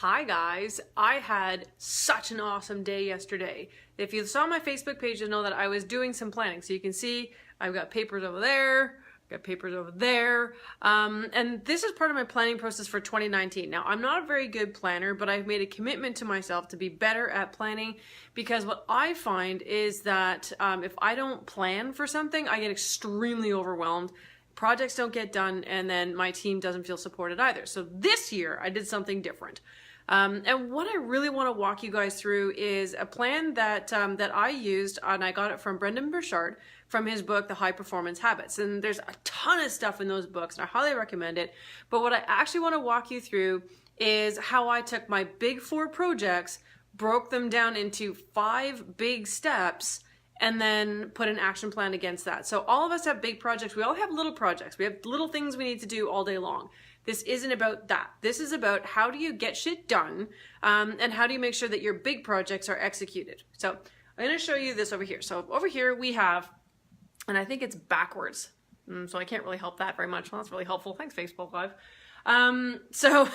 Hi guys, I had such an awesome day yesterday. If you saw my Facebook page, you'll know that I was doing some planning. So you can see I've got papers over there, got papers over there. And this is part of my planning process for 2019. Now, I'm not a very good planner, but I've made a commitment to myself to be better at planning, because what I find is that if I don't plan for something, I get extremely overwhelmed. Projects don't get done, and then my team doesn't feel supported either. So this year I did something different. And what I really want to walk you guys through is a plan that I used, and I got it from Brendon Burchard from his book, The High Performance Habits. And there's a ton of stuff in those books, and I highly recommend it. But what I actually want to walk you through is how I took my big 4 projects, broke them down into 5 big steps, and then put an action plan against that. So all of us have big projects. We all have little projects. We have little things we need to do all day long. This isn't about that. This is about how do you get shit done, and how do you make sure that your big projects are executed. So I'm going to show you this over here. So over here we have, and I think it's backwards. So I can't really help that very much. Well, that's really helpful. Thanks, Facebook Live. So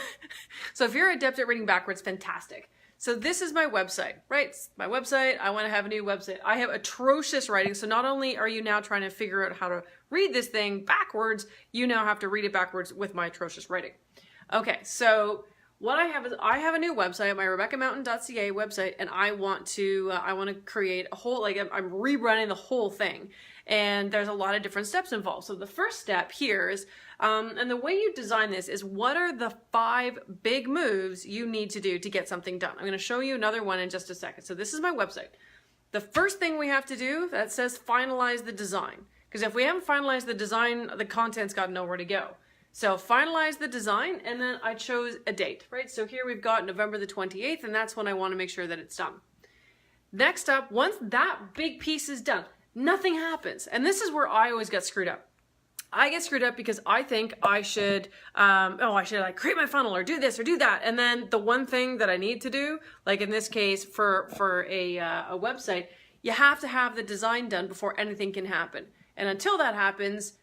if you're adept at reading backwards, fantastic. So this is my website, right? It's my website. I want to have a new website. I have atrocious writing. So not only are you now trying to figure out how to read this thing backwards, you now have to read it backwards with my atrocious writing. Okay, so what I have is I have a new website, my RebeccaMountain.ca website, and I want to create a whole, I'm rerunning the whole thing. And there's a lot of different steps involved. So the first step here is, and the way you design this is, what are the 5 big moves you need to do to get something done? I'm going to show you another one in just a second. So this is my website. The first thing we have to do, that says finalize the design. Because if we haven't finalized the design, the content's got nowhere to go. So finalize the design, and then I chose a date, right? So here we've got November the 28th, and that's when I want to make sure that it's done. Next up, once that big piece is done, nothing happens. And this is where I always get screwed up. I get screwed up because I think I should, like create my funnel or do this or do that. And then the one thing that I need to do, like in this case for a website, you have to have the design done before anything can happen. And until that happens,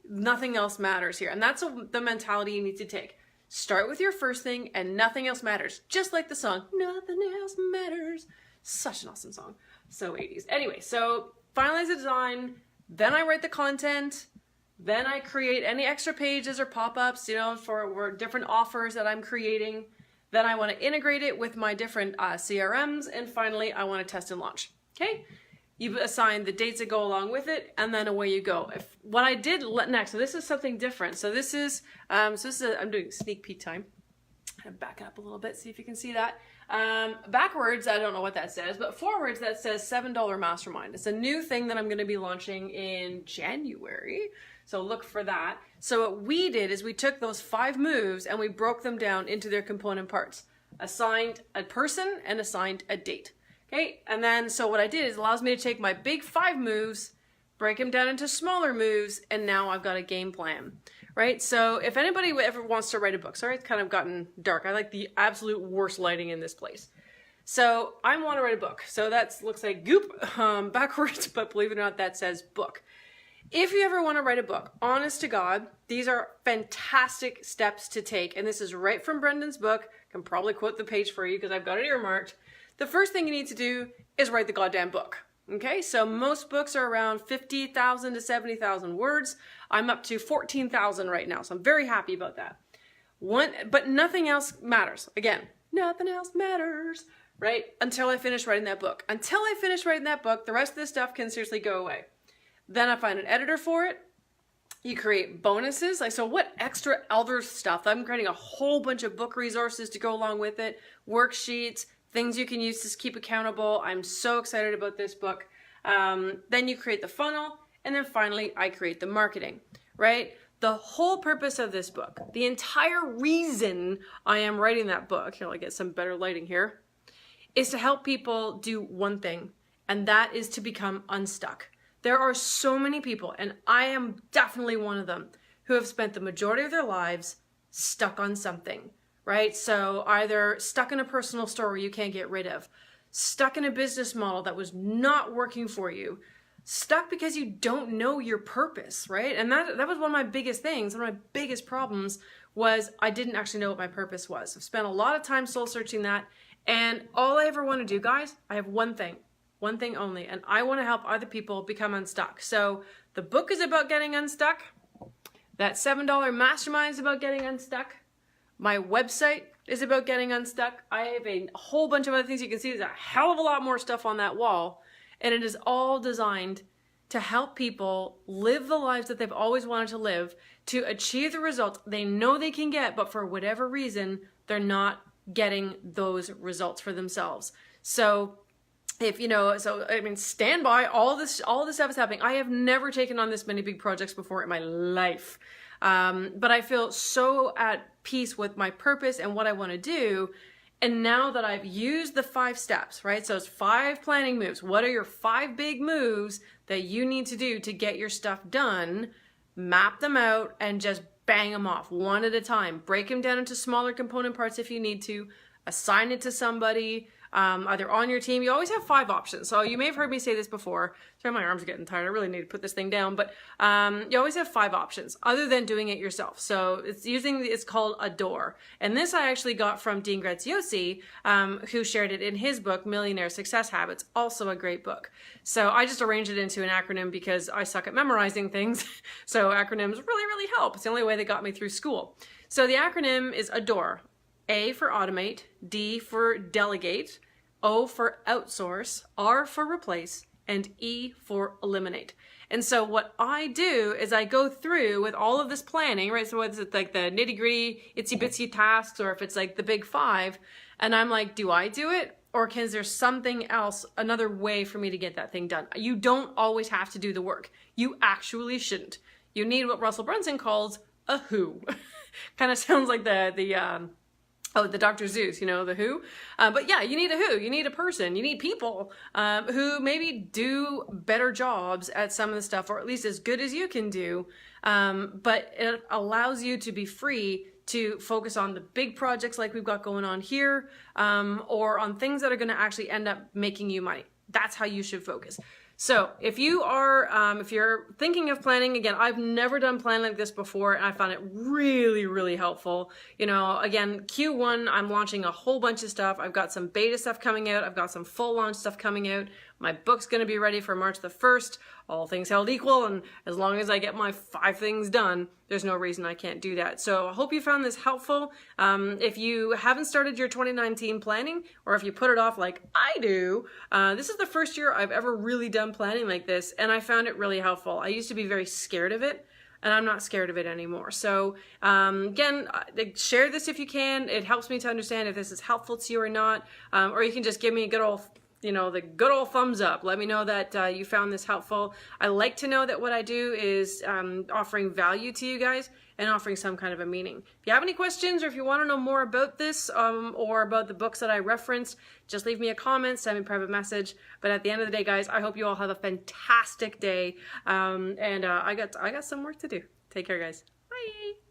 nothing else matters here. And that's the mentality you need to take. Start with your first thing and nothing else matters. Just like the song, Nothing Else Matters. Such an awesome song. So 80s. Anyway, so finalize the design, then I write the content, then I create any extra pages or pop-ups, for different offers that I'm creating. Then I want to integrate it with my different CRMs, and finally I want to test and launch. Okay? You assign the dates that go along with it, and then away you go. What I did next, so this is something different. So this is, I'm doing sneak peek time. I'm back up a little bit, see if you can see that. Backwards, I don't know what that says, but forwards, that says $7 Mastermind. It's a new thing that I'm going to be launching in January, so look for that. So what we did is we took those 5 moves and we broke them down into their component parts. Assigned a person and assigned a date. Okay, and then so what I did is it allows me to take my big 5 moves, break them down into smaller moves, and now I've got a game plan. Right, so if anybody ever wants to write a book, sorry it's kind of gotten dark, I like the absolute worst lighting in this place. So I want to write a book, so that looks like goop backwards, but believe it or not, that says book. If you ever want to write a book, honest to God, these are fantastic steps to take, and this is right from Brendon's book. I can probably quote the page for you because I've got it earmarked. The first thing you need to do is write the goddamn book. Okay, so most books are around 50,000 to 70,000 words. I'm up to 14,000 right now, so I'm very happy about that. But nothing else matters. Again, nothing else matters, right? Until I finish writing that book. Until I finish writing that book, the rest of this stuff can seriously go away. Then I find an editor for it. You create bonuses. So what extra other stuff? I'm creating a whole bunch of book resources to go along with it, worksheets, things you can use to keep accountable. I'm so excited about this book. Then you create the funnel, and then finally I create the marketing, right? The whole purpose of this book, the entire reason I am writing that book, here, I'll get some better lighting here, is to help people do one thing, and that is to become unstuck. There are so many people, and I am definitely one of them, who have spent the majority of their lives stuck on something. Right? So either stuck in a personal story you can't get rid of, stuck in a business model that was not working for you, stuck because you don't know your purpose, right? And that was one of my biggest things, one of my biggest problems was I didn't actually know what my purpose was. I've spent a lot of time soul searching that, and all I ever want to do, guys, I have one thing only, and I want to help other people become unstuck. So the book is about getting unstuck. That $7 mastermind is about getting unstuck. My website is about getting unstuck. I have a whole bunch of other things. You can see there's a hell of a lot more stuff on that wall, and it is all designed to help people live the lives that they've always wanted to live, to achieve the results they know they can get, but for whatever reason, they're not getting those results for themselves. So if stand by, all this stuff is happening. I have never taken on this many big projects before in my life. But I feel so at peace with my purpose and what I want to do. And now that I've used the 5 steps, right? So it's 5 planning moves. What are your 5 big moves that you need to do to get your stuff done? Map them out and just bang them off one at a time. Break them down into smaller component parts if you need to. Assign it to somebody, either on your team. You always have 5 options. So you may have heard me say this before. Sorry, my arms are getting tired. I really need to put this thing down. But you always have 5 options other than doing it yourself. So it's called Adore. And this I actually got from Dean Graziosi, who shared it in his book, Millionaire Success Habits, also a great book. So I just arranged it into an acronym because I suck at memorizing things. So acronyms really, really help. It's the only way they got me through school. So the acronym is Adore. A for automate, D for delegate, O for outsource, R for replace, and E for eliminate. And so what I do is I go through with all of this planning, right? So whether it's like the nitty gritty, itsy bitsy tasks, or if it's like the big 5, and I'm like, do I do it? Or is there something else, another way for me to get that thing done? You don't always have to do the work. You actually shouldn't. You need what Russell Brunson calls a who. Kind of sounds like the Dr. Zeus, the who. But yeah, you need a who. You need a person. You need people who maybe do better jobs at some of the stuff, or at least as good as you can do. But it allows you to be free to focus on the big projects like we've got going on here, or on things that are going to actually end up making you money. That's how you should focus. So if you are, if you're thinking of planning, again, I've never done planning like this before, and I found it really, really helpful. Again, Q1, I'm launching a whole bunch of stuff. I've got some beta stuff coming out. I've got some full launch stuff coming out. My book's going to be ready for March the 1st, all things held equal. And as long as I get my 5 things done, there's no reason I can't do that. So I hope you found this helpful. If you haven't started your 2019 planning, or if you put it off like I do, this is the first year I've ever really done planning like this, and I found it really helpful. I used to be very scared of it, and I'm not scared of it anymore. So again, share this if you can. It helps me to understand if this is helpful to you or not. Or you can just give me a good old the good old thumbs up. Let me know that you found this helpful. I like to know that what I do is offering value to you guys and offering some kind of a meaning. If you have any questions, or if you want to know more about this or about the books that I referenced, just leave me a comment, send me a private message. But at the end of the day, guys, I hope you all have a fantastic day. And I got some work to do. Take care, guys. Bye.